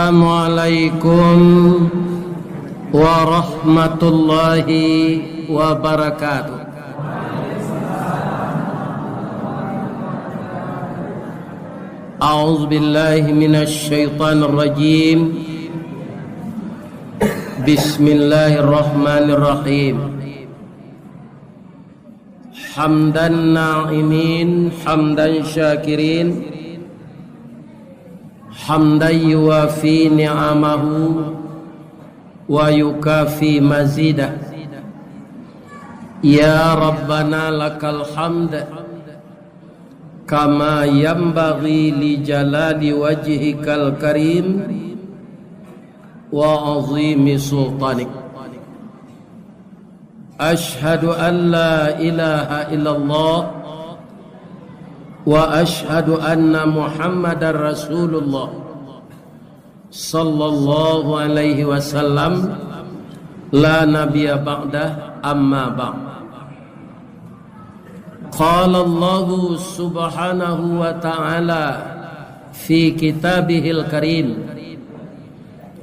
Assalamualaikum warahmatullahi wabarakatuh. A'udzu billahi minasy syaithanir rajim. Bismillahirrahmanirrahim. Hamdan na'imin, hamdan syakirin, hamdan yuwafi ni'amahu wa yukafi mazidah. Ya Rabbana lakal hamd kama yanbaghi li jalali wajhikal karim wa azimi sultanik. Ashhadu an la ilaha illallah wa ashhadu anna Muhammadar Rasulullah sallallahu alaihi wasallam la nabiyya ba'dah amma ba'd. Qala Allah subhanahu wa ta'ala fi kitabihil karim.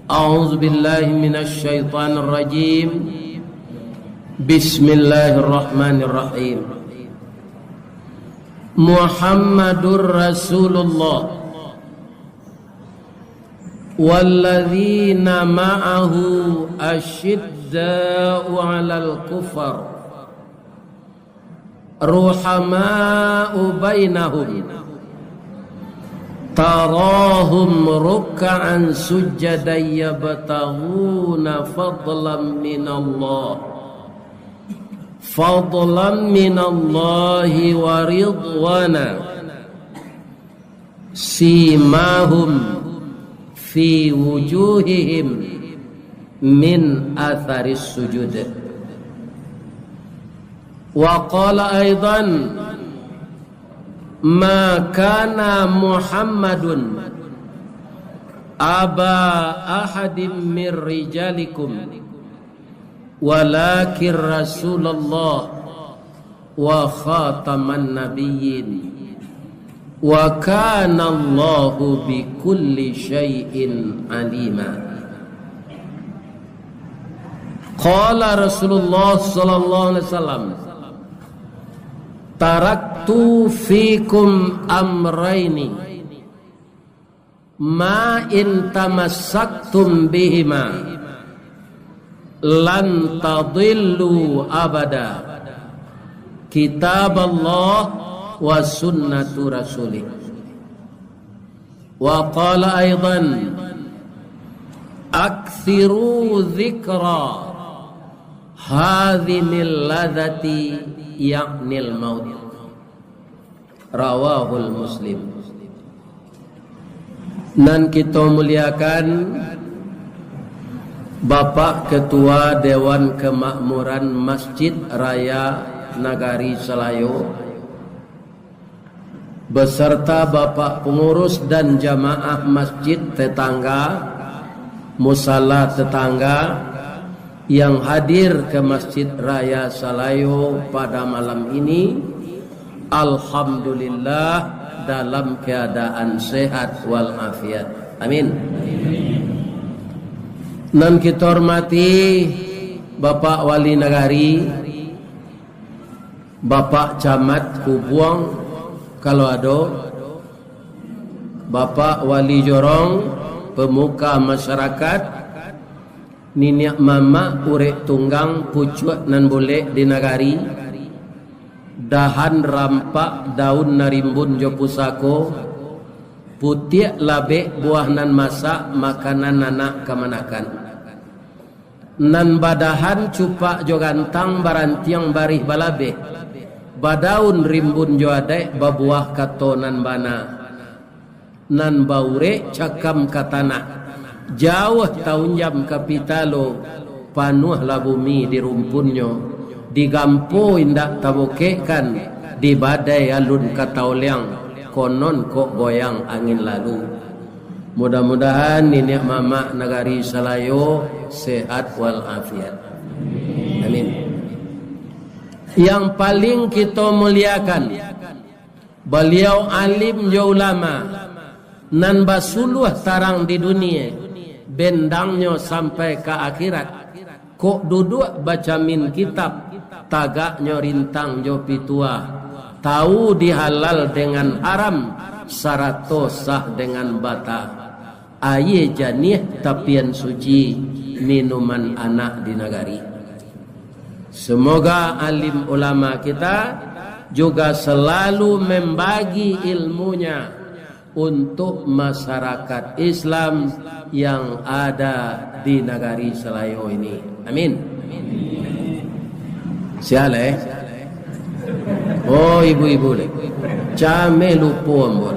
A'udzu billahi minasy syaithanir rajim. Bismillahirrahmanirrahim. Muhammadur Rasulullah walladzina ma'ahu asyidda'u 'alal kufar ruhama'u bainahum tarahum ruk'an sujjadan yabtaghuna fadlan minallahi wa ridwana simahum fi wujuhihim min atharis sujud. Wa qala aidan ma kana Muhammadun aba ahadin min rijalikum walakin Rasulullah wa khataman nabiyyin wa kana Allahu bi kulli syai'in alima. Qala Rasulullah sallallahu alaihi wasallam, taraktu fikum amraini ma in tamassaktum bihima lan tadillu abada, kitab Allah wa sunnatu rasulih. Wa qala aidan akthiru dzikra hadhimil ladzati ya'nil maut. Rawahul Muslim. Dan kita muliakan Bapak Ketua Dewan Kemakmuran Masjid Raya Nagari Selayo beserta Bapak Pengurus dan jamaah masjid tetangga, musala tetangga yang hadir ke Masjid Raya Salayo pada malam ini. Alhamdulillah dalam keadaan sehat walafiat. Amin. Dan kita hormati Bapak Wali Nagari, Bapak Camat Kubuang kalau ada, Bapak Wali Jorong, pemuka masyarakat, niniak mama urek tunggang pucuak nan boleh di nagari, dahan rampak daun narimbun jo pusako, putiak labek buah nan masak makanan anak kemanakan, nan badahan cupak jo gantang barantiang barih balabe, badaun rimbun jo adek babuah kato nan bana, nan baure cakam katana, jauh tahun jam kapitalo panuhlah bumi di rumpunnya, digampo indak tabokekan, di badai alun katauliang, konon kok goyang angin lalu. Mudah-mudahan niniak mama Nagari Salayo sehat walafiat. Amin. Yang paling kita muliakan, beliau alim jo ulama, nan basuluh tarang di dunia, bendangnya sampai ke akhirat. Kok duduk baca min kitab, tagaknya rintang jo pitua. Tahu dihalal dengan haram, sarato sah dengan bata. Aye janih tapian suci, minuman anak di nagari. Semoga alim ulama kita juga selalu membagi ilmunya untuk masyarakat Islam yang ada di nagari Selayo ini. Amin. Siale. Oh ibu-ibu le. Came lupa ambon.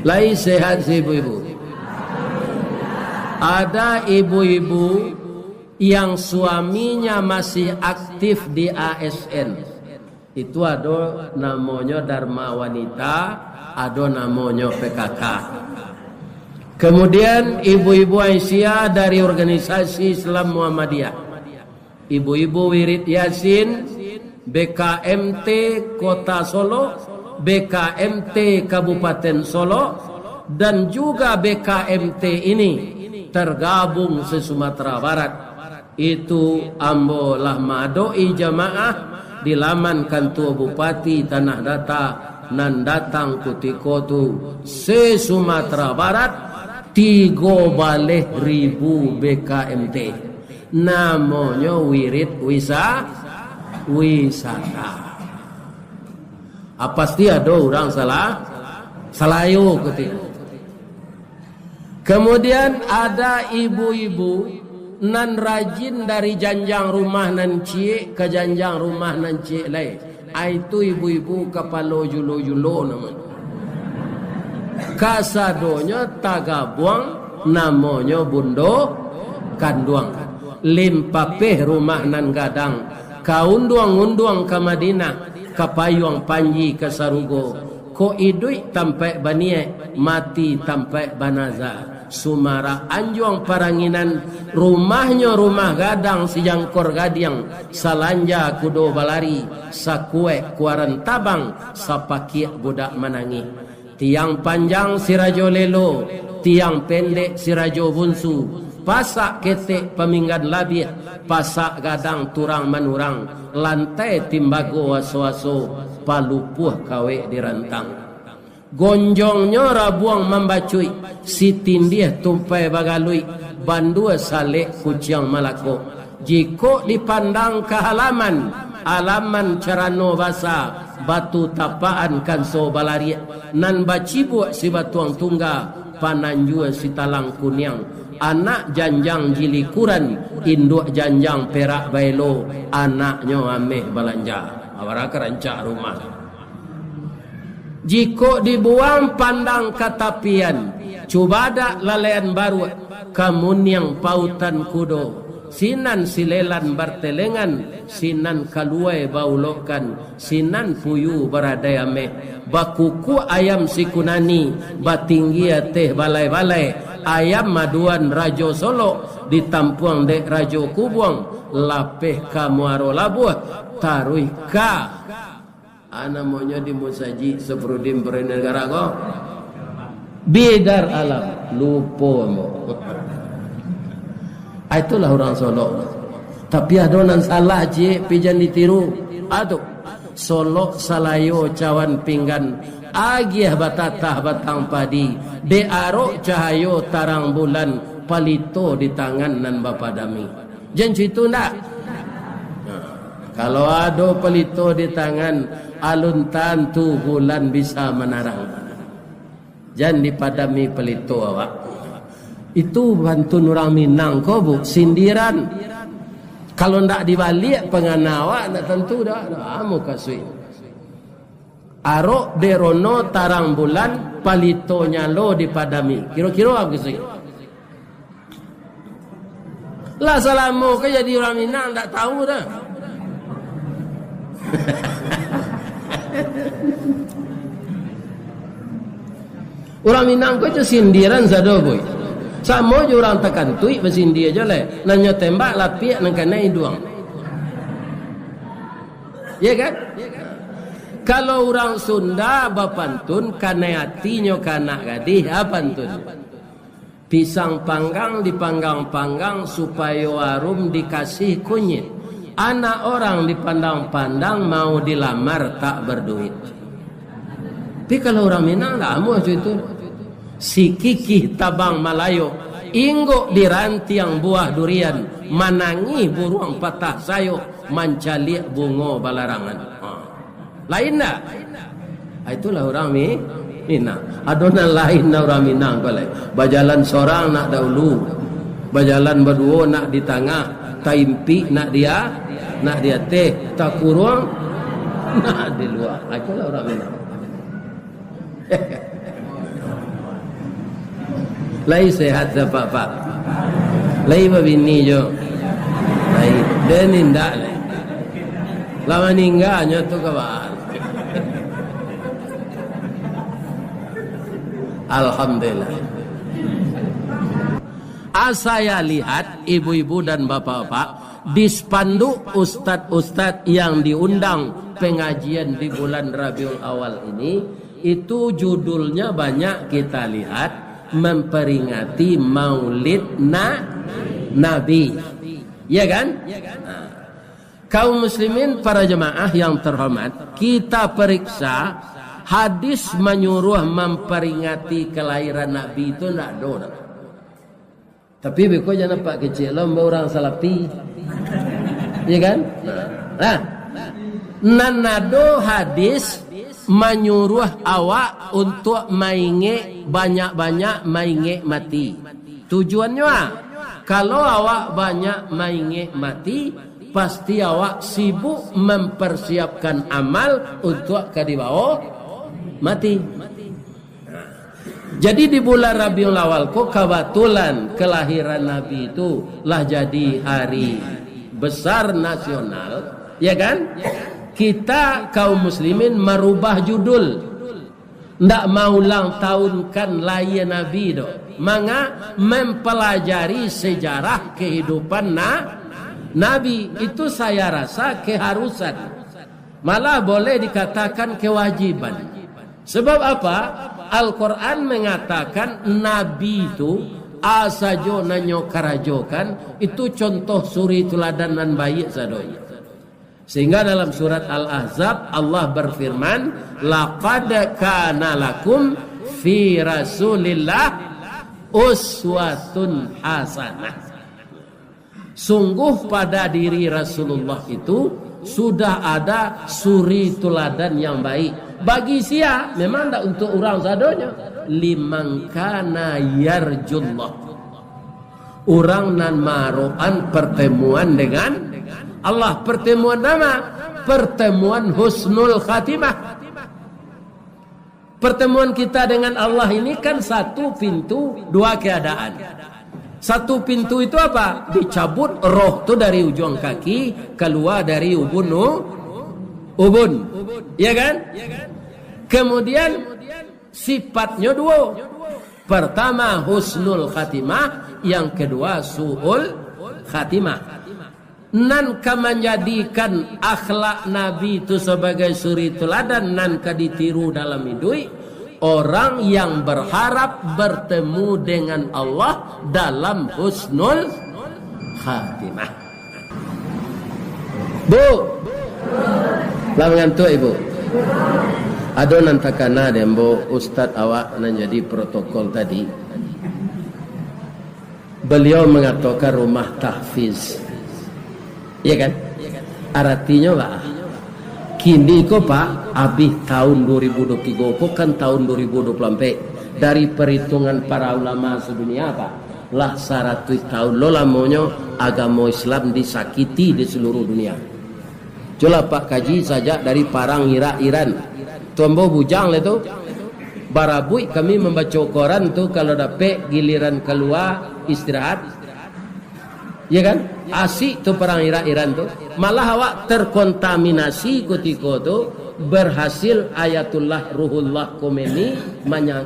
Lai sehat si ibu-ibu. Ada ibu-ibu yang suaminya masih aktif di ASN. Itu ada namanya Dharma Wanita, ada namanya PKK. Kemudian ibu-ibu Aisyah dari organisasi Islam Muhammadiyah, ibu-ibu Wirid Yasin, BKMT Kota Solo, BKMT Kabupaten Solo, dan juga BKMT ini tergabung se Sumatera Barat. Itu ambo lah madoi jamaah di laman kantor Bupati Tanah Data nan datang kutiko tu se Sumatera Barat 3 baleh ribu BKMT. Namanya Wirid Wisata. Pasti ada orang Selayo kutiko. Kemudian ada ibu-ibu nan rajin dari janjang rumah nan cie ke janjang rumah nan cie lain. Itu ibu-ibu kepala julo-julo namanya. Kasadonya tagabuang namanya bundo kanduang. Limpapeh rumah nan gadang. Kaunduang-unduang ke Madinah, ke Payuang Panji ke Sarugo. Ko idui tampai banie, mati tampai banaza. Sumara anjuang paranginan, rumahnya rumah gadang si jangkor gadiang, salanja kudo balari, sakue kuaran tabang, sapakia budak manangi. Tiang panjang si rajo lelo, tiang pendek si rajo bunsu, pasak ketek peminggan labih, pasak gadang turang manurang, lantai timbago waso-waso, palupuh kawe dirantang. Gonjongnya rabuang membacui, si tindih tumpai bagalui, bandua salek kuciang malako. Jiko dipandang ke halaman, alaman carano basa, batu tapaan kanso balari, nan bacibuk si batuang tungga, pananjua si talang kuniang. Anak janjang jilikuran, induk janjang perak bailo, anaknya ameh balanja. Awara kerancak rumah. Jika dibuang pandang katapian, cuba dak lalean baru, kamun yang pautan kudo, sinan silelan bertelengan, sinan kaluai baulokan, sinan puyu beradai ameh, bakuku ayam sikunani, batinggia teh balai-balai, ayam maduan Rajo Solo, ditampuang dek Rajo Kubuang, lapeh kamuaro labuh, taruh ka. Namanya di Musaji Seprudim Negara kok Bidar alam lupa mo. Itulah orang Solo. Tapi ada nan salah je pijan ditiru. Aduh Solo Salayo cawan pinggan agiah batatah batang padi dearo cahayo tarang bulan palito di tangan nan bapadami. Jan situ ndak? Kalau ada pelito di tangan, alun tantu bulan bisa menarang. Jangan dipadami pelito awak. Itu bantu orang Minang kau bu, sindiran. Kalau ndak dibalik penganawa, ndak tentu dah. Amu kasih. Arok derono tarang bulan, palitonya lo dipadami. Kira-kira aku sih. Lah salamu ke jadi orang Minang ndak tahu dah. Orang Minang ko itu sindiran sado boy. Samo je orang takantui bersindir aja le. Nanya tembak lapiak nang kanai duang. Ya kan? Kalau orang Sunda bapantun kanai hatinya kanak gadih apantun. Pisang panggang dipanggang-panggang supaya warung dikasih kunyit. Anak orang dipandang-pandang mau dilamar tak berduit. Tapi kalau orang Minang lama itu. Si kikih tabang Malayo, inggo di rantiang buah durian, manangi burung patah sayo, mancalik bungo balarangan. Lain tak? Itulah orang Minang. Adonan lain na orang Minang balai. Bajalan seorang nak dahulu, bajalan berdua nak di tengah, taimpi nak dia teh, tak kurang nak di luar. Itulah orang Minang. Lai sehat siapa pak? Lai babini jo. Lai denin dak lai. Lama ningganya tu kawan. Alhamdulillah. Saya lihat ibu-ibu dan bapak-bapak di spanduk ustadz-ustadz yang diundang pengajian di bulan Rabiul Awal ini, itu judulnya banyak kita lihat memperingati Maulid Nabi. Ya kan? Kaum muslimin para jemaah yang terhormat, kita periksa hadis menyuruh memperingati kelahiran Nabi itu tidak ada. Tapi beko jangan pak kecil lomba orang salafi. Ya kan? Nanado hadis menyuruh awak untuk mainge banyak-banyak mainge mati. Tujuannya kalau awak banyak mainge mati, pasti awak sibuk mempersiapkan amal untuk kadibawa mati. Jadi di bulan Rabiul Awal kok kebetulan kelahiran Nabi itu lah jadi hari besar nasional, ya kan? Kita kaum muslimin merubah judul. Ndak mau ulang tahun kan layan Nabi do. Maka mempelajari sejarah kehidupan Nabi itu saya rasa keharusan. Malah boleh dikatakan kewajiban. Sebab apa? Al-Quran mengatakan Nabi itu asajo nanyo karajokan itu contoh suri teladan dan baik sadonya. Sehingga dalam surat Al-Ahzab Allah berfirman, laqad kana lakum fi Rasulillah uswatun hasanah. Sungguh pada diri Rasulullah itu sudah ada suri teladan yang baik. Bagi sia memang tak untuk orang sadonya. Liman kana yarjullah. Orang nan maroan pertemuan dengan Allah. Pertemuan nama? Pertemuan husnul khatimah. Pertemuan kita dengan Allah ini kan satu pintu, dua keadaan. Satu pintu itu apa? Dicabut roh tu dari ujung kaki, keluar dari ubun. Ya kan? Kemudian sifatnya dua. Pertama husnul khatimah, yang kedua su'ul khatimah. Nan ka menjadikan akhlak Nabi itu sebagai suri teladan, nan ka ditiru dalam hidup orang yang berharap bertemu dengan Allah dalam husnul khatimah. Bu, lah mengantuk ibu. Ada nantakana dembo ustad awak nan jadi protokol tadi. Beliau mengatakan rumah tahfiz. Ya kan? Artinya lah. Kini ko pak, habis tahun 2023 ko kan tahun 2024. Dari perhitungan para ulama sedunia pak, lah 100 tahun lo lamanya agama Islam disakiti di seluruh dunia. Coba pak kaji saja dari parang Iran. Tombo bujang itu. Barabui kami membaca koran tu kalau dapat giliran keluar istirahat. Ya kan? Asik tu perang Iran tu. Malah awak terkontaminasi ketika tu berhasil Ayatullah Ruhullah Khomeini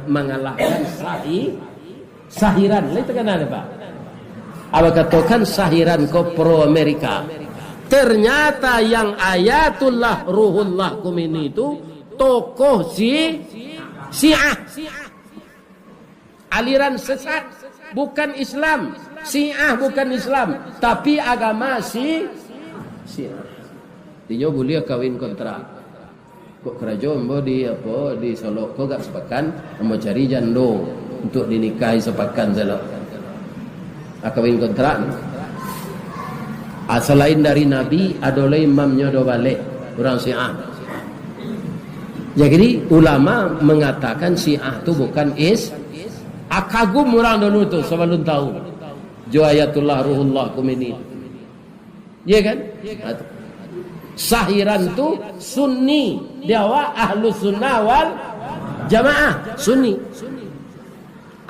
mengalahkan sahiran. Itu kan ada pak. Awak katakan sahiran ko pro Amerika. Ternyata yang Ayatullah Ruhullah Khomeini itu tokoh Syiah. Aliran sesat. bukan Islam. Syiah bukan Islam, tapi agama Syiah. Dia boleh kawin kontrak. Kok kerajaan bo di Solo kok gak sepakan mau cari jandung untuk dinikahi sepakan Solo. Kawin kontrak. Selain dari Nabi adalah imamnya do balik orang Syiah. Jadi ulama mengatakan Syiah itu bukan kagum orang dulu tu sebelum tahu Ayatullah Ruhullah Khomeini. Ya kan? Sahiran tu Sunni, dia Ahlus Sunnah wal Jamaah Sunni.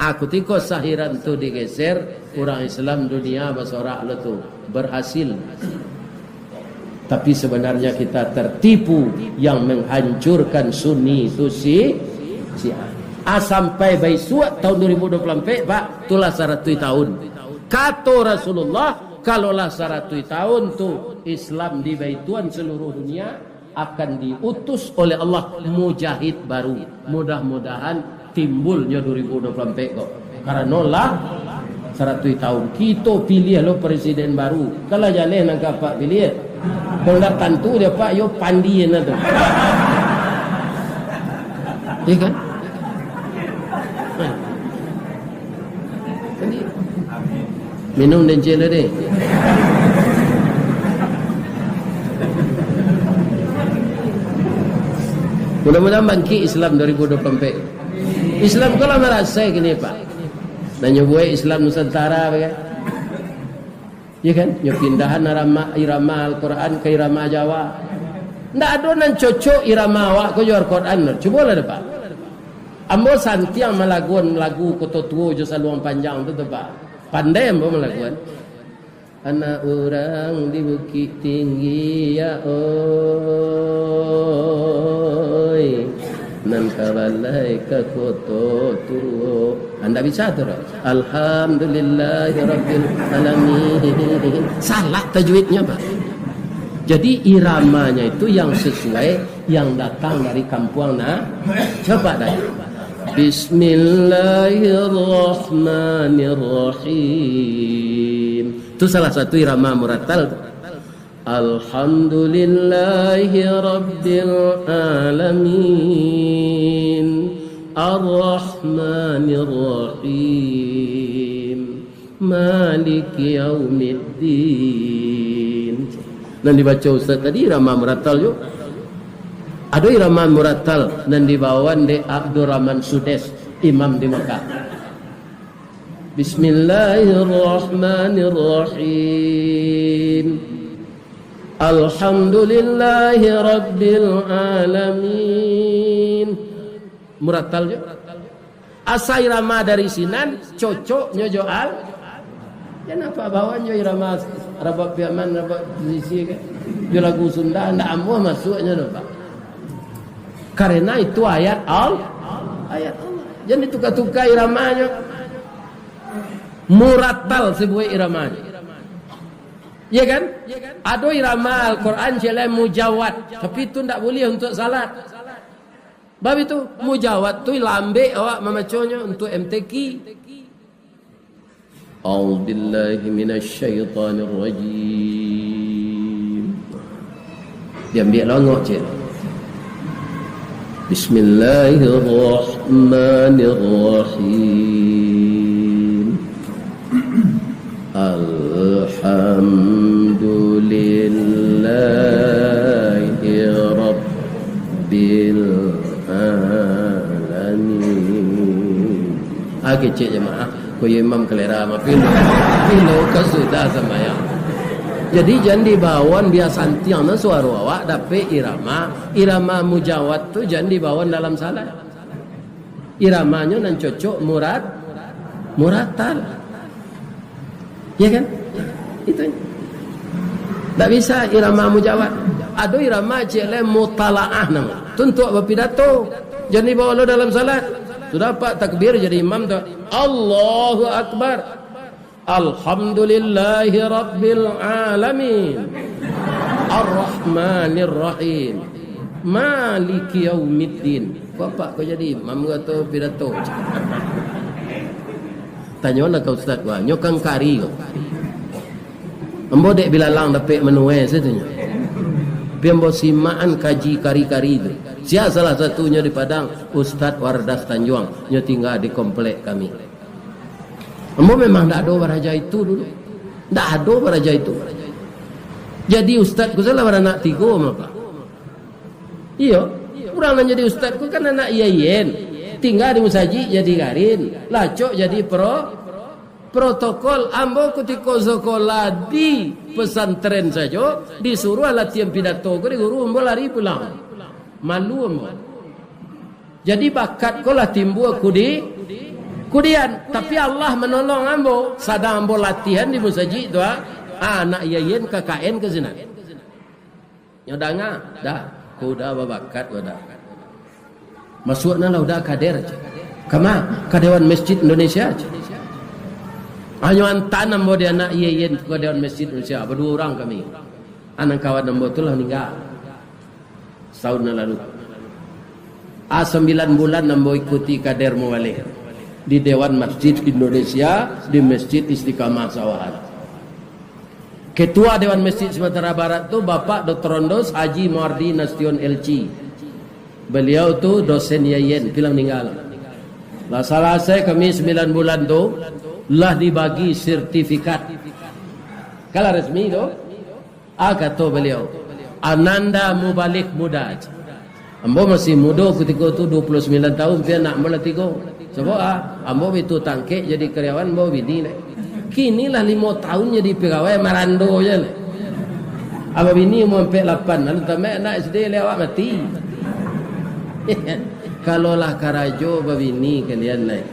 Ketika sahiran tu digeser, orang Islam dunia bahasa Arab tu berhasil. Tapi sebenarnya kita tertipu yang menghancurkan Sunni itu Syiah. Sampai baisuat tahun 2024 Pak, itulah 100 tahun. Kata Rasulullah, kalaulah 100 tahun tu Islam di baituan seluruh dunia akan diutus oleh Allah mujahid baru. Mudah-mudahan timbulnya 2024 kok. Karena lah 100 tahun kita pilih lo presiden baru. Kalau jalan nak Pak pilih. Kalau nak tentu dia Pak yo pandian tu. Ya kan? Minum dan cela deh. Mudah-mudahan bangkit Islam 2024. Islam kalau merasa gini Pak. Nanya buat Islam Nusantara kan? Ya kan? Nyo pindahan irama Al-Quran ke irama Jawa. Ndak ada nan cocok irama awak ke Al-Quran. Cuba lah Pak. Ambo santiang melaguan lagu koto tua jo saluang panjang tu Pak. Pandai ambo melakukan. Anak orang di Bukit Tinggi ya oi nan kabalai ke koto tua. Anda bisa tu Alhamdulillahirabbil alamin. Salah tajwidnya Pak. Jadi iramanya itu yang sesuai yang datang dari kampung coba dah. Bismillahirrahmanirrahim. Itu salah satu irama murattal. Alhamdulillahi rabbil alamin. Ar-Rahmanir-Rahim. Maliki yaumiddin. Dan dibaca Ustaz tadi irama murattal juga. Ada irama murattal dan dibawakan di Abdurrahman Sudes, imam di Mekah. Bismillahirrahmanirrahim. Alhamdulillahi rabbil alamin. Murattal juga. Asa irama dari Sinan cocoknya Joal. Kenapa bawanya irama Rabab Yaman, Rabab Sisi kan? Dia lagu Sunda ndak amuh masuknya Pak. Karena itu ayat Allah. Jadi tukar-tukar iramanya. Murattal sebuah iramanya. Ya kan? Ada irama Al-Quran jelai mujawad. Tapi itu tidak boleh untuk salat. Bab itu mujawad tu lambe awak memacanya untuk MTQ. A'udzubillahi minasyaitonirrajim. Diambil longok je. Bismillahirrahmanirrahim. Alhamdulillahi rabbil alamin. Kecil jemaah. Ko imam kelera ma pilo ka sudah sembahyang. Jadi jangan dibawan dia santiang na suara awak dapat irama mujawad tu jangan dibawan dalam salat. Iramanya nan cocok murattal. Ya kan? Itu. Tak bisa irama mujawad. Ada irama cile mutalaah nama. Tuntuk berpidato. Jangan dibawa lo dalam salat. Sudah Pak takbir jadi imam tu. Allahu Akbar. Alhamdulillahi rabbil alamin. Ar-Rahmanir-Rahim. Maliki yaumiddin. Bapak kau jadi imam atau pidato? Tanya nak kau ustaz gua, nyokang kari kau. Ambo dek bilalang dapat menue setanya. Ambo simaan kaji kari-kari itu. Sia salah satunya di Padang, Ustaz Wardas Tanjuang, nyo tinggal di komplek kami. Ambo memang tak ada baraja itu dulu. Tak ada baraja itu. Jadi ustaz ku salah anak tiga apa? Iya, orang yang jadi ustaz ku kan anak iyayen. Tinggal di musajid jadi garin, lacok jadi protokol. Ambo ketika sekolah di pesantren saja disuruh latihan pidato ke guru, ambo lari pulang. Malu ambo. Jadi bakat ko lah timbul kudian, tapi Allah menolong ambo. Sadang ambo latihan di musajid tu, anak iyayen KKN ke sini. Nyodanga, dah, ku dah bakat dah. Masukna lah udah kader aja. Kama kadewan Masjid Indonesia aja. Hanya tanam bo dia anak iyayen ke kadewan Masjid Indonesia. Berdua orang kami. Anak kawan ambo tu lah meninggal. Setahun lalu. 9 bulan ambo ikuti kader muwalih di Dewan Masjid Indonesia di Masjid Istiqamah Sawahan. Ketua Dewan Masjid Sumatera Barat tu Bapak Dr. Rondos Haji Muardi Nasution LC. Beliau tu dosen yayen bilang meninggal. Lah salah saya kami 9 bulan tu lah dibagi sertifikat. Kalau resmi tu, kata beliau, Ananda Mubalik muda. Ambo masih muda ketika tu 29 tahun dia nak mula 3. Sebab ambo itu tangkek jadi karyawan ambo bini. Kini lah 5 tahun jadi pegawai marando je. Aba bini umur 48, lalu tamat nak SD lewat mati. Kalau lah karajo babini kalian naik.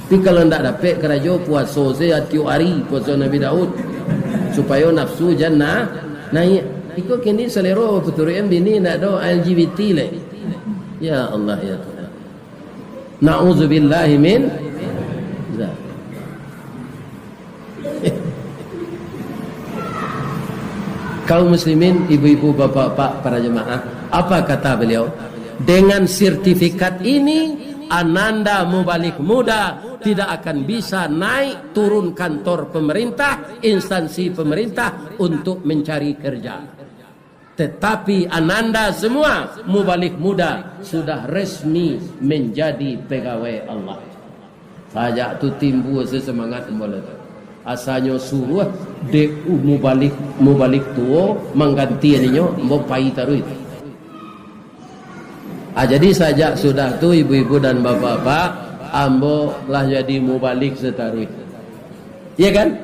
Tapi kalau ndak dapat karajo puasa saya tiap hari puasa Nabi Daud supaya nafsu jannah naik. Iko kini selero puturuan bini nak do LGBT le. Ya Allah ya Tuhan. Nauzubillahi min zalik. Kaum muslimin, ibu-ibu, bapak-bapak, para jemaah, apa kata beliau? Dengan sertifikat ini Ananda Mubalik muda tidak akan bisa naik turun kantor pemerintah, instansi pemerintah untuk mencari kerja. Tetapi Ananda semua Mubalik muda sudah resmi menjadi pegawai Allah. Sajak tu timbul sesemangat mula tu. Asalnya suruh de mubalik tua mengganti adanya mau pai taruh itu. Jadi sajak sudah tu ibu-ibu dan bapak-bapak ambo lah jadi mubalik setaruh. Ya kan?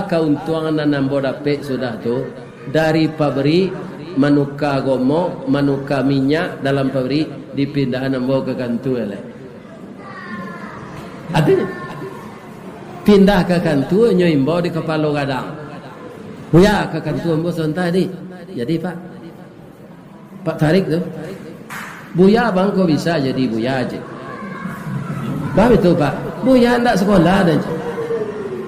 Keuntungan ambo dapat sudah tu dari pabrik manuka gomo, manuka minyak dalam pabrik dipindahan ambo ke kantor lah. Ada pindah ke kantor nyoimbo di kepala gadang. Buya ke kantor ambo sebentar ni. Jadi Pak tarik tu. Buya bang kau bisa jadi buya aja. Bah itu Pak. Buya hendak sekolah dah.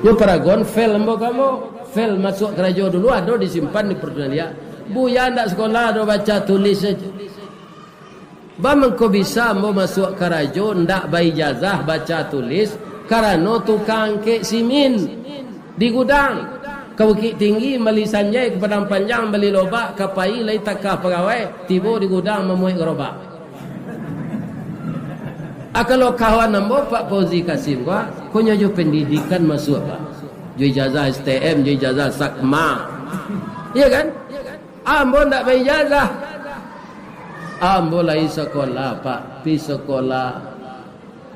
Yo paragon fail ambo kamu. Fail masuk kerja dulu ada disimpan di Pertunalia. Buya hendak sekolah ada baca tulis saja. Bah kau bisa ambo masuk kerja hendak bayi ijazah baca tulis karena tukang kek simin di gudang. Kau Bukit Tinggi beli sanjai ke Padang Panjang beli lobak kapai lai takah pegawai tiba di gudang memuai gerobak. Kalau kawan ambo Pak Fauzi Kasim kau nyojo pendidikan masuk Pak. Jo ijazah STM, jo ijazah Sakma. Iya kan? Ambo ndak bayi ijazah. Ambo lai sekolah Pak, pi sekolah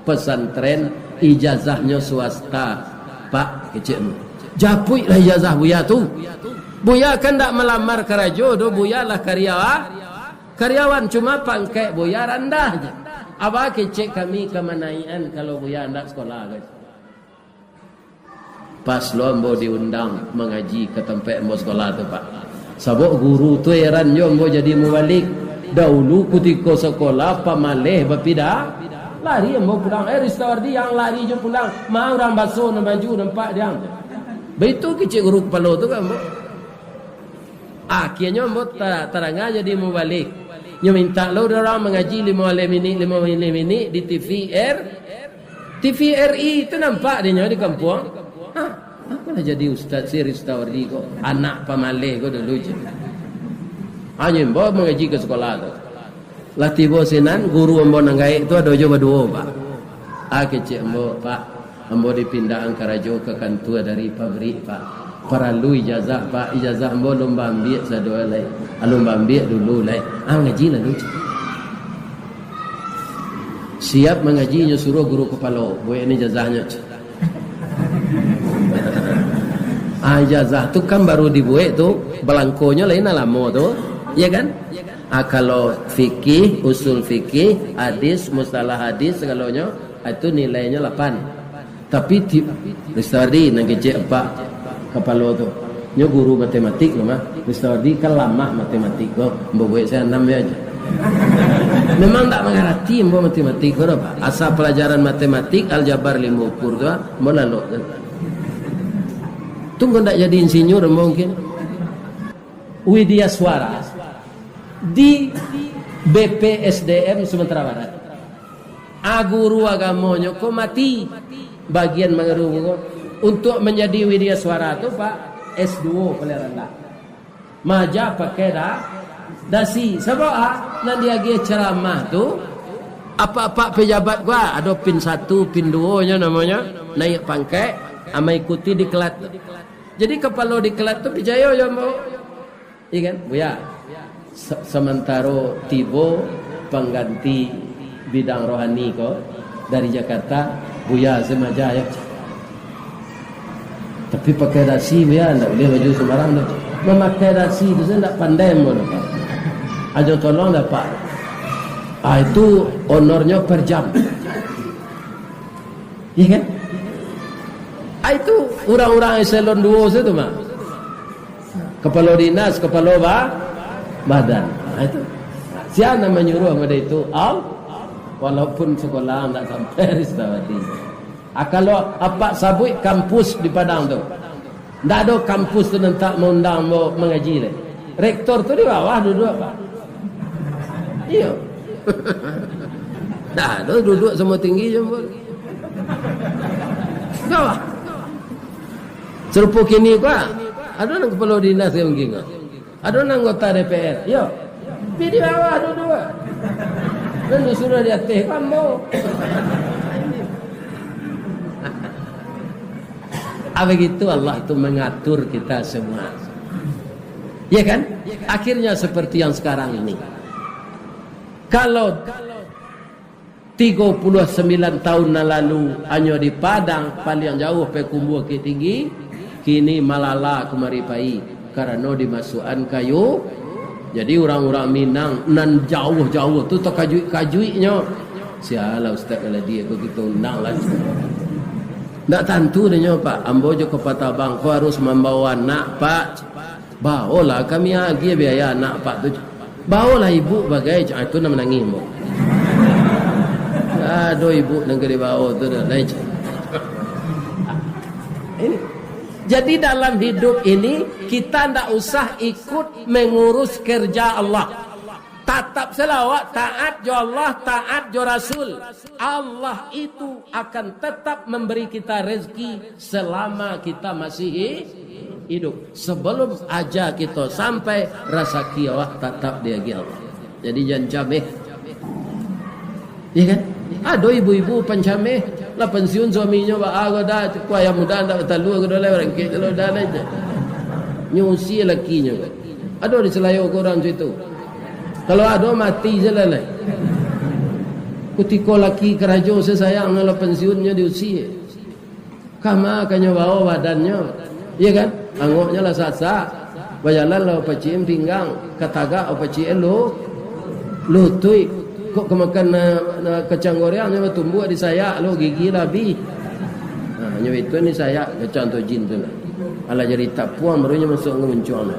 pesantren ijazahnya swasta Pak kecil. Japui lah ijazah buya tu. Buya kan tak melamar kerja do, buya lah karyawan cuma pangkai buya rendah je. Apa kecek kami kemanaian kalau buya hendak sekolah guys. Pas lo ambo diundang mengaji ke tempat ambo sekolah tu Pak. Sabok guru tu heran yo ambo jadi mubalik. Dahulu ketika sekolah pamaleh berpindah lari ambo pulang Ristawardi yang lari je pulang. Mau orang basuh nak baju nampak dia. Begitu kecik guru kepala tu kan ambo. Akhirnya ambo taranga jadi mubalik. Nya minta lo orang mengaji 5 minit di TV TVRI itu nampak dia di kampung. Aku lah jadi Ustaz Siri Stawardi kok. Anak pamalih kok dulu je. Hanya bawa mengaji ke sekolah tu. Latih bosenan, guru ambo nanggai itu ada jo berdua pak. Kecik ambo pak. Ambo dipindah Angkarajo ke kantua dari pabrik pak. Perlu ijazah pak. Ijazah ambo lomba ambil sadua lai. Lomba ambil dulu lai. Ngaji lah lucu. Siap mengajinya suruh guru kepala. Buat ini ijazahnya. Ijazah tu kan baru dibuat tu. Belangkonya lain lama tu. Ya kan? Kalau fikih, usul fikih, hadis, mustalah hadis segalanya itu nilainya 8. Tapi Mr. nak kecek apa kepala tu. Nyo guru matematik loh mah. Mr. kan lama matematik kok. Buat saya 6 aja. Memang tak mengerti matematik kok apa. Asal pelajaran matematik aljabar lima ukur tu melalui. Tunggu tak jadi insinyur mungkin. Widya Suara di BPSDM Sumatera Barat. Guru agamanya kok mati bagian mengeru untuk menjadi Widya Suara tu Pak S2 paling rendah. Maja pakai dasi sebab nanti lagi ceramah tu apa-apa pejabat gua ada pin 1 pin 2 nya namanya naik pangkat ama ikuti diklat. Jadi kepala diklat tu percaya ya mau. Iya kan? Buya. Sementara tiba pengganti bidang rohani ko dari Jakarta Buya semaja ya. Tapi pakai dasi Buya enggak boleh baju sembarang dah. Memakai dasi itu saya enggak pandai mon. Aja tolong dapat. Itu honornya per jam. Iya kan? Itu orang-orang eselon 2 itu mah. Kepala dinas, kepala badan. Itu. Siapa menyuruh pada itu? Walaupun sekolah tak sampai Ristawati. Kalau apa sabui kampus di Padang tu. Tak ada kampus tu tak mengundang mau mengaji le. Rektor tu di bawah duduk apa? Iya. Dah, duduk semua tinggi je pun. Bawah. Serupa kini kuah. Ada orang kepala dinas yang mungkin. Ada orang anggota DPR. Yo. Pergi di bawah duduk. Dan suruh di atas kamu. Begitu Allah itu mengatur kita semua. Ya kan? Akhirnya seperti yang sekarang ini. Kalau 39 tahun lalu hanya di Padang paling jauh pekumbua ke tinggi, kini malala kemaripai karena dimasukkan kayu. Jadi orang-orang Minang nan jauh-jauh tu tak kajui-kajuinya. Sialah ustaz kalau dia begitu undang lah. Tak tentu dia Pak. Ambo je ke Patabang kau harus membawa anak Pak. Bawalah kami lagi biaya anak Pak tu. Bawalah ibu bagai itu nama nangis mo. Aduh ibu negeri bawa tu dah lain. Ini. Jadi dalam hidup ini kita tidak usah ikut mengurus kerja Allah. Tatap selawat, taat jo Allah, taat jo Rasul. Allah itu akan tetap memberi kita rezeki selama kita masih hidup. Sebelum aja kita sampai rasa kiawah tetap dia Allah. Jadi jangan cameh. Ya kan? Ada ibu-ibu pencameh lah pensiun suaminya bahagia dah kuaya muda tak talu ke dalam orang kita kalau dah aja. Nyusi lakinya. Ada di Selayo orang situ. Kalau ada mati je lah. Ketika laki kerajo sesayang kalau pensiunnya diusia. Kama akannya bawa badannya. Iya kan? Angoknya lah sasa. Bayalan lah paciem pinggang. Kataga paciem lutui. Kok kemakan kacang goreng hanya tumbuh di saya lo gigi labi. Hanya itu ni saya kacang tu jin tu lah. Ala jadi tak puan barunya masuk ngemuncul.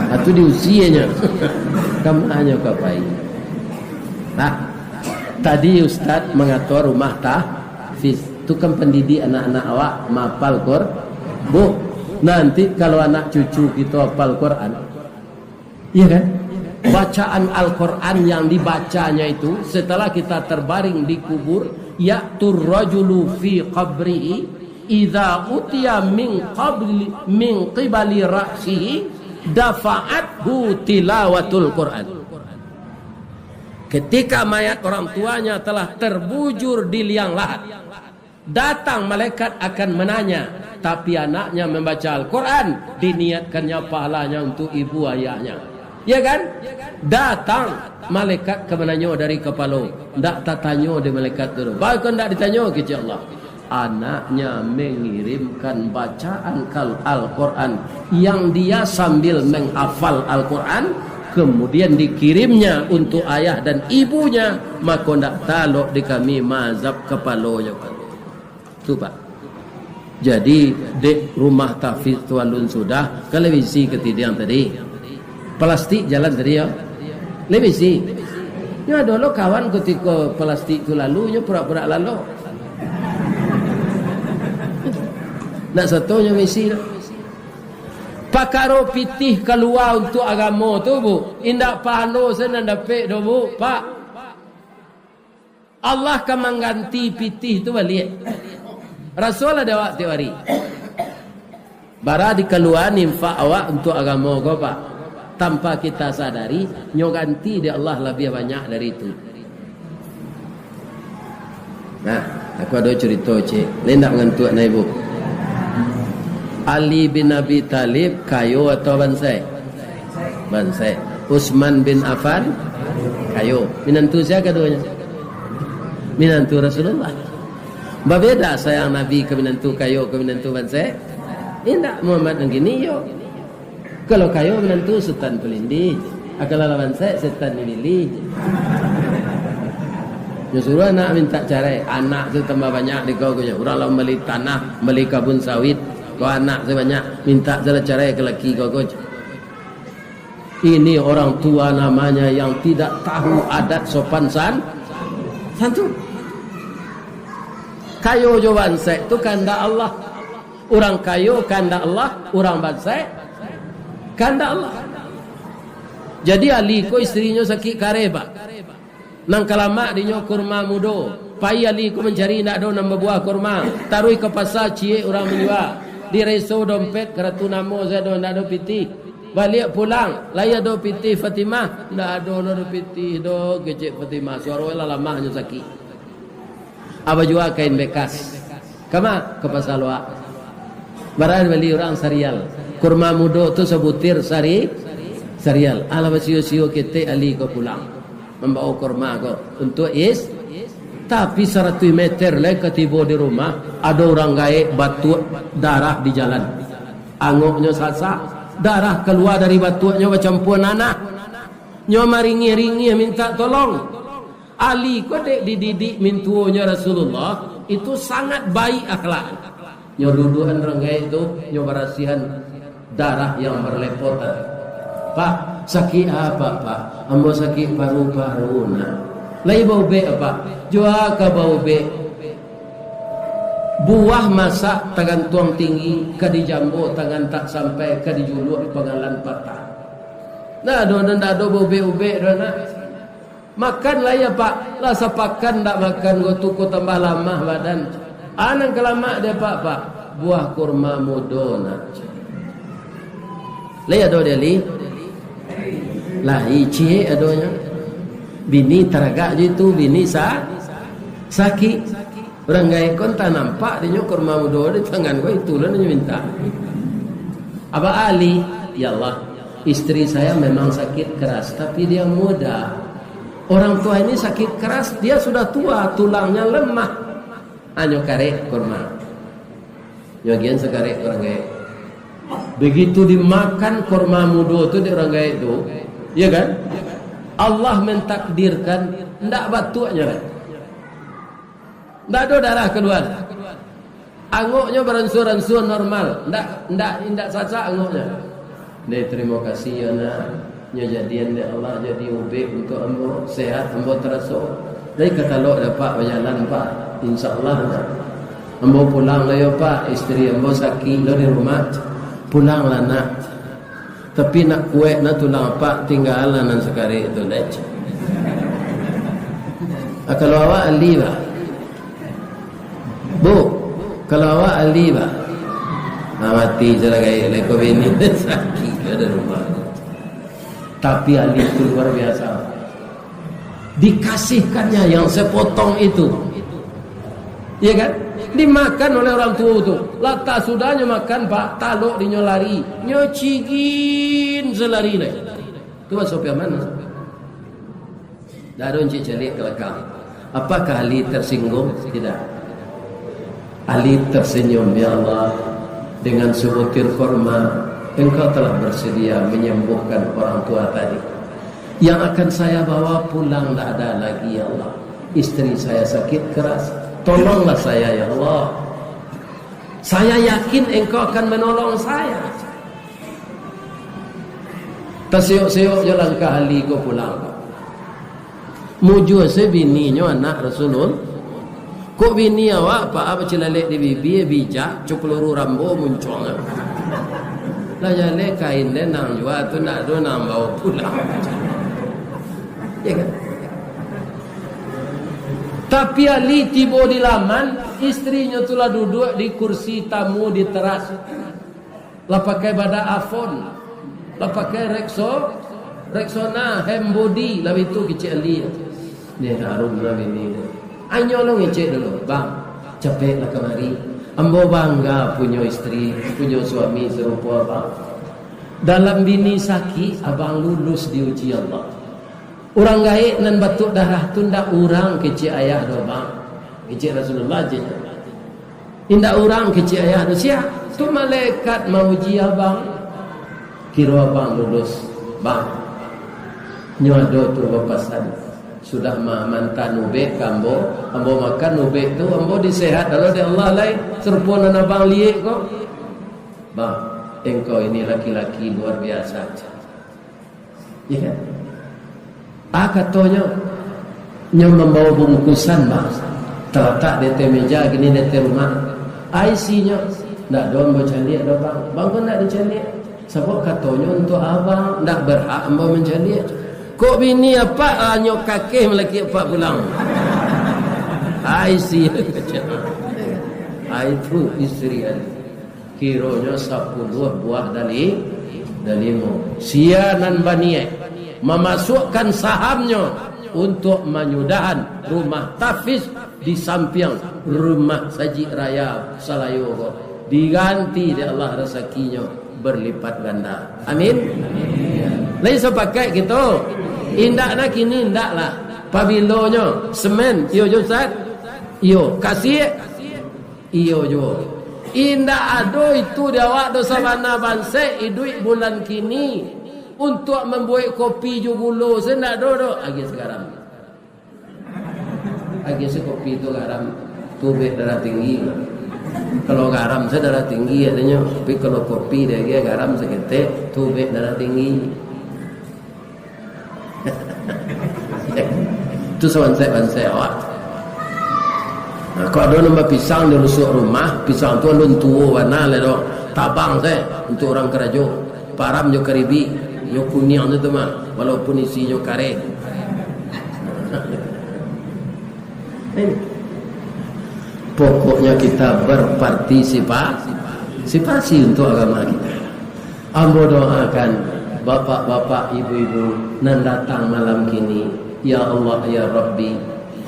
Itu di usianya. Kamu hanya kapai. Nah, tadi Ustaz mengatur rumah tahfiz. Itu kan pendidik anak-anak awak mapal Quran. Bu, nanti kalau anak cucu kita hafal Quran. Iya kan? bacaan Al-Quran yang dibacanya itu setelah kita terbaring di kubur, ya'tur rajulu fi qabrihi idza utiya min qibali ra'sihi dafa'athu tilawatul Quran. Ketika mayat orang tuanya telah terbujur di liang lahat, datang malaikat akan menanya, tapi anaknya membaca Al-Quran, diniatkannya pahalanya untuk ibu ayahnya. Ya kan? Datang malaikat ke menanya dari kepala. Tak tanya di malaikat dulu. Bahkan tak ditanya ke Allah. Anaknya mengirimkan bacaan Al-Quran yang dia sambil menghafal Al-Quran, kemudian dikirimnya untuk ayah dan ibunya, maka tak taluk di kami mazhab kepalanya. Tu Pak. Jadi di rumah tahfiz tualun sudah televisi ketidian tadi. Plastik jalan tadi ya. Televisi. Ya dulu kawan ketika plastik itu lalu nya pura-pura lalu. Nak satunya misi. Pakaro pitih keluar untuk agama tu Bu. Indak pahalo sana dapat do Bu, Pak. Allah akan mengganti pitih tu balik. Rasul ada waktu hari. Bara dikeluar infak awak untuk agama kau Pak. Tanpa kita sadari, nyo ganti dia Allah lebih banyak dari itu. Nah, aku ada cerita cik. Lendak ngantuk na ibu. Ali bin Abi Talib kayu atau bansai? Bansai. Utsman bin Affan kayu. Minantu siapa keduanya? Minantu Rasulullah. Berbeda sayang Nabi ke minantu kayu ke minantu bansai? Indak Muhammad yang gini yo. Kalau kayu menantu setan pelindih, kalau lawan saya setan milih. Suruh anak minta cerai, anak tu tambah banyak di kau punya. Orang lah beli tanah, beli kebun sawit, kau anak sebanyak minta jalan cerai ke laki kau. Ini orang tua namanya yang tidak tahu adat sopan santun. Kayu jawaban saya tu kehendak Allah. Orang kayu kehendak Allah, orang bansai kehendak Allah. Jadi Ali ko istrinya sakit kareba. Nang kalama dinyo kurma mudo. Pai Ali ko mencari nak do nambah buah kurma. Tarui ke pasar cie orang menjual. Di reso dompet keratu namo saya do nak do piti. Balik pulang, laya do piti Fatimah. Ndak do piti do kecik Fatimah. Suara lah lamahnya sakit. Aba jual kain bekas. Kama ke pasar luar. Barang beli orang serial. Kurma mudo tu sebutir serial. Ala basio-sio kita Ali ko pulang. Membawa kurma ko untuk tapi 100 meter lagi ketiba di rumah ada orang gaib batu darah di jalan. Angoknya sasak, darah keluar dari batunya bercampur nanah. Nyo maringi-ringi minta tolong. Ali ko dek dididik mintuonya Rasulullah itu sangat baik akhlak. Nyo dudukan orang gaib itu nyo berasihan darah yang berlepotan. Pak, sakit apa Pak? Ambo sakit paru-paru na. Lai bau be apa? Jua ka bau be. Buah masak tangan tuang tinggi, ka di jambu tangan tak sampai, ka di juluk pengalan patah. Nah, do bau be ube do na. Makan lah ya Pak. Lah sapakan tak makan go tuku tambah lama badan. Anang kelama dia Pak. Buah kurma mudona. Laya do dia li. Lah icie adonya. Bini teragak je tu bini sakit. Orang gaya kon tak nampak dia kurma mudona di tangan gua itu lah dia minta. Aba Ali, ya Allah, istri saya memang sakit keras tapi dia muda. Orang tua ini sakit keras, dia sudah tua, tulangnya lemah. Anyo karek kurma. Nyogian sekarek orang gaya. Begitu dimakan kurma mudo tu di orang gaya itu, ya kan? Allah mentakdirkan ndak batunya kan? Ndak ada darah keluar. Angoknya beransur-ansur normal, ndak sasak angoknya. Dia terima kasih ya nak, nyajadian dia Allah jadi ubek untuk ambo sehat, ambo terasa. Dari kata lo dapat berjalan Pak, insyaallah. Ambo pulang lah ya Pak, istri ambo sakit lo di rumah. Pulanglah nak. Tapi nak kuek na tulang pak tinggalan nan sekali itu dah. Kalau awak ahli bah, bu, kalau awak ahli bah, mati je lah gaya lekor bini sakit ada rumah. Tapi ahli itu luar biasa. Dikasihkannya yang sepotong itu, ya kan? Dimakan oleh orang tua tu. Lata sudahnya makan pak, taluk di nyolari, nyocigin selari ni. Tu masuk ke mana? Darun cik celik kelakang. Apakah Ali tersinggung? Tidak. Ali tersenyum, ya Allah, dengan sebutir kurma Engkau telah bersedia menyembuhkan orang tua tadi. Yang akan saya bawa pulang tak ada lagi, ya Allah. Istri saya sakit keras, tolonglah saya, ya Allah. Saya yakin Engkau akan menolong saya. Tersiuk-siuk je langkah Ali ko pulang. Muju sebininya anak Rasulul. Kok bini awak apa celalek di bibi bijak cepeluru rambo muncul. Lah jale kain dia nang jua tu nak do nang bawa pulang. Ya kan? Tapi Ali tiba di laman, istrinya tulah duduk di kursi tamu di teras. Lah pakai bada afon. Lah pakai Rexona Hembody lah itu kecil Ali. Dia harum lah bini. Anyo lo ngecek dulu, bang. Cepatlah kemari. Ambo bangga punya istri, punya suami serupa abang. Dalam bini sakit, abang lulus diuji Allah. Orang gaib nan batuk darah tu ndak orang kecil ayah do bang. Kecil Rasulullah je. Indak orang kecil ayah do sia. Tu malaikat mau uji abang. Kira abang lulus, bang. Nyodo tu bapasan. Sudah mantan ubek kambo, ambo makan ubek tu, ambo disehat kalau di Allah lain serupa nan abang liek kok. Bang, engkau ini laki-laki luar biasa. Ya kan? Katanya nyo membawa bungkusan bang, terletak di meja gini di rumah. IC-nya ndak don baca liek do bang. Bang pun ndak diceliak. Sebab katanya untuk abang ndak berhak ambo menceliak. Kok bini apa nyok kakek melaki apa pulang? IC itu istri Ali. Kiranya 10 buah dalimu. Sianan baniye memasukkan sahamnya untuk menyudahan rumah Tafiz di samping rumah Saji Raya Salayo. Diganti di Allah rezekinya berlipat ganda. Amin. Lain sepakai gitu. Indak nak kini indak lah. Pabilonyo semen iyo jo Ustaz. Iyo kasih iyo jo. Indak ado itu dia awak dosa mana banse idui bulan kini untuk membuat kopi jo gula sendak do agi sekarang. Agi se kopi itu garam tubik darah tinggi. Kalau garam saya darah tinggi adanya, tapi kalau kopi dia garam seketek tubik darah tinggi. Itu sewansai awak. Nah, kalau ada nombor pisang di rusuk rumah, pisang tu alun tua warna le do. Tabang saya untuk orang kerajo. Param jo karibi, jo kuning tu mah, walaupun isinya kare. Pokoknya kita berpartisipasi untuk agama kita. Ambo doakan bapak-bapak, ibu-ibu nan datang malam kini. Ya Allah ya Rabbi,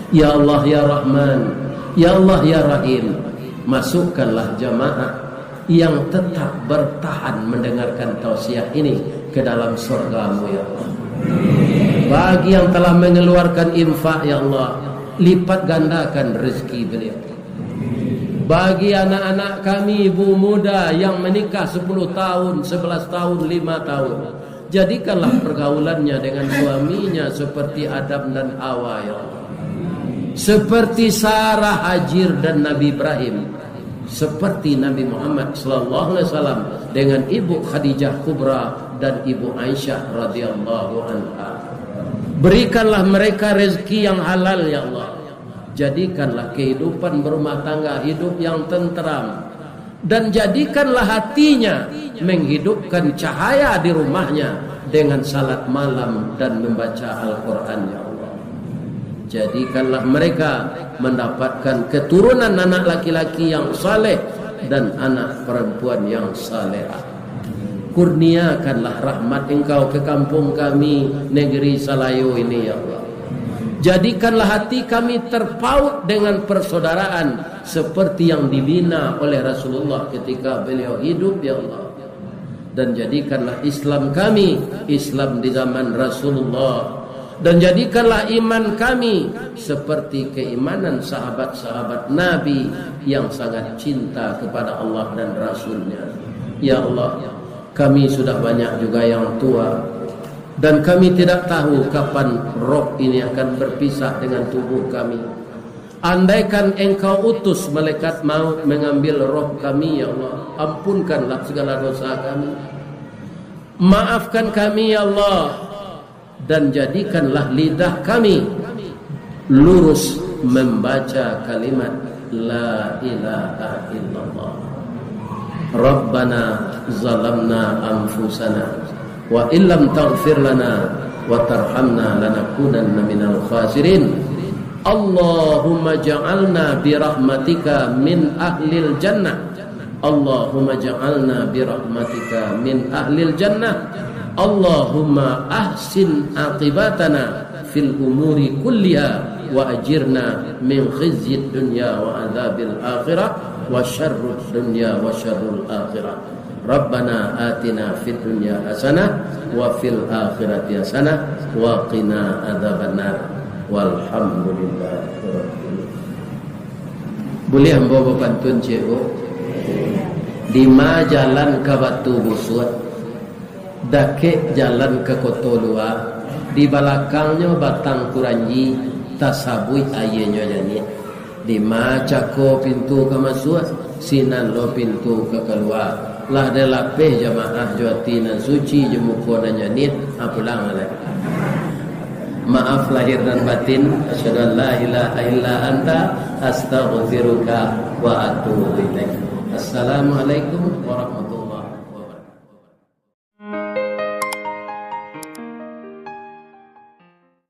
ya Allah ya Rahman, ya Allah ya Rahim. Masukkanlah jamaah yang tetap bertahan mendengarkan tausiah ini ke dalam surga-Mu ya Allah. Bagi yang telah mengeluarkan infak ya Allah, lipat gandakan rezeki beliau. Bagi anak-anak kami ibu muda yang menikah 10 tahun, 11 tahun, 5 tahun, jadikanlah pergaulannya dengan suaminya seperti Adam dan Hawa ya Allah. Seperti Sarah, Hajir dan Nabi Ibrahim. Seperti Nabi Muhammad sallallahu alaihi wasallam dengan ibu Khadijah Kubra dan ibu Aisyah radhiyallahu anha. Berikanlah mereka rezeki yang halal ya Allah. Jadikanlah kehidupan berumah tangga hidup yang tenteram. dan jadikanlah hatinya menghidupkan cahaya di rumahnya dengan salat malam dan membaca Al-Quran, ya Allah. Jadikanlah mereka mendapatkan keturunan anak laki-laki yang saleh dan anak perempuan yang salehah. Kurniakanlah rahmat Engkau ke kampung kami, negeri Salayu ini, ya Allah. Jadikanlah hati kami terpaut dengan persaudaraan seperti yang dibina oleh Rasulullah ketika beliau hidup, ya Allah. Dan jadikanlah Islam kami Islam di zaman Rasulullah, dan jadikanlah iman kami seperti keimanan sahabat-sahabat Nabi yang sangat cinta kepada Allah dan Rasulnya. Ya Allah, kami sudah banyak juga yang tua, dan kami tidak tahu kapan roh ini akan berpisah dengan tubuh kami. Andaikan Engkau utus malaikat maut mengambil roh kami, ya Allah, ampunkanlah segala dosa kami, maafkan kami, ya Allah, dan jadikanlah lidah kami lurus membaca kalimat La ilaha illallah. Rabbana zalamna anfusana wa illam taghfir lana wa tarhamna lanakunanna minal khasirin. Allahumma ja'alna birahmatika min ahlil jannah. Allahumma ja'alna birahmatika min ahlil jannah. Allahumma ahsin aqibatana fil umuri kulliha wa ajirna min khizyid dunya wa adzabil akhirah wa syarrud dunya wa syarrul akhirah. Rabbana atina fid dunya hasanah wa fil akhirati hasanah wa qina adzabannar. Walhamdulillah. Boleh hamba berpantun cikgu? Di ma jalan ke Batu Busut, dakek jalan ke Kotolua, di belakangnya Batang Kuranji, tasabui ayahnya jadi. Di ma cako pintu ke masuk, sinan lo pintu ke keluar. Lah de lapeh jamaah Jawatina suci jemukona nyanit apulang alai. Maaf lahir dan batin. Asyhadu an la ilaha illa anta astaghfiruka wa atubu ilaik. Assalamualaikum warahmatullahi wabarakatuh.